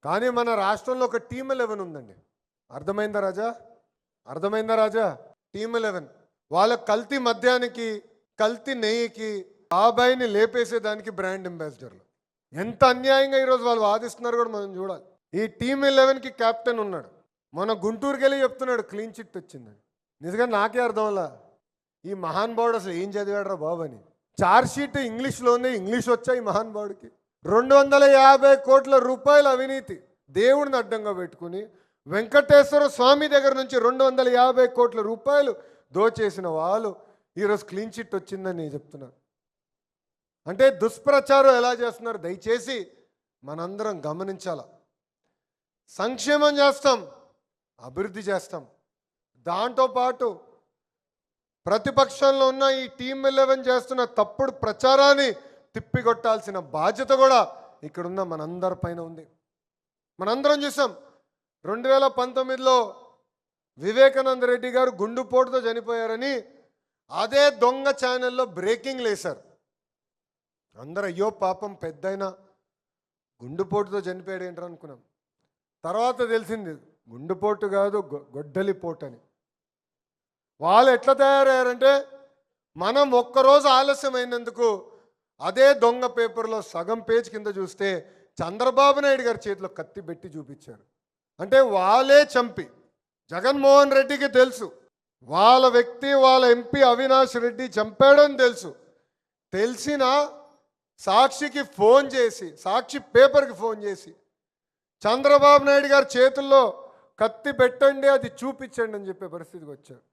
కానీ మన రాష్ట్రంలో ఒక టీమ్ 11 ఉందండి. అర్థమైందా రాజా? అర్థమైందా రాజా? టీమ్ 11 వాళ్ళ కల్తీ మద్యానికి, కల్తీ నెయ్యికి, బాబాయిని లేపేసేదానికి బ్రాండ్ అంబాసిడర్లు. ఎంత అన్యాయంగా ఈరోజు వాళ్ళు వాదిస్తున్నారు కూడా మనం చూడాలి. ఈ టీమ్ 11కి కెప్టెన్ ఉన్నాడు. మన గుంటూరుకి వెళ్ళి చెప్తున్నాడు క్లీన్ చిట్ వచ్చిందని. నిజంగా నాకే అర్థం అలా, ఈ మహానుభావుడు అసలు ఏం చదివాడరా బాబు అని. చార్జ్ షీట్ ఇంగ్లీష్లో ఉంది, ఇంగ్లీష్ వచ్చా ఈ మహానుభావుడికి. 250 కోట్ల రూపాయల అవినీతి దేవుడిని అడ్డంగా పెట్టుకుని వెంకటేశ్వర స్వామి దగ్గర నుంచి 250 కోట్ల రూపాయలు దోచేసిన వాళ్ళు ఈరోజు క్లీన్ చిట్ వచ్చిందని నేను చెప్తున్నాను. అంటే దుష్ప్రచారం ఎలా చేస్తున్నారు దయచేసి మనందరం గమనించాల. సంక్షేమం చేస్తాం, అభివృద్ధి చేస్తాం, దాంతోపాటు ప్రతిపక్షంలో ఉన్న ఈ టీమ్ 11 చేస్తున్న తప్పుడు ప్రచారాన్ని తిప్పికొట్టాల్సిన బాధ్యత కూడా ఇక్కడున్న మనందరి పైన ఉంది. మనందరం చూసాం 2019లో వివేకానంద రెడ్డి గారు గుండుపోటుతో చనిపోయారని అదే దొంగ ఛానల్లో బ్రేకింగ్ లేశారు. అందరూ అయ్యో పాపం పెద్దయినా గుండుపోటుతో చనిపోయాడు ఏంటారు అనుకున్నాం. తర్వాత తెలిసింది గుండుపోటు కాదు గొడ్డలిపోటు అని. వాళ్ళు ఎట్లా తయారయ్యారంటే మనం ఒక్కరోజు ఆలస్యమైనందుకు అదే దొంగ పేపర్లో సగం పేజ్ కింద చూస్తే చంద్రబాబు నాయుడు గారి చేతిలో కత్తి పెట్టి చూపించారు. అంటే వాళ్ళే చంపి, జగన్మోహన్ రెడ్డికి తెలుసు వాళ్ళ వ్యక్తి వాళ్ళ ఎంపీ అవినాష్ రెడ్డి చంపాడని తెలుసు. తెలిసిన సాక్షికి ఫోన్ చేసి, సాక్షి పేపర్కి ఫోన్ చేసి చంద్రబాబు నాయుడు గారి చేతుల్లో కత్తి పెట్టండి అది చూపించండి అని చెప్పే పరిస్థితికి వచ్చారు.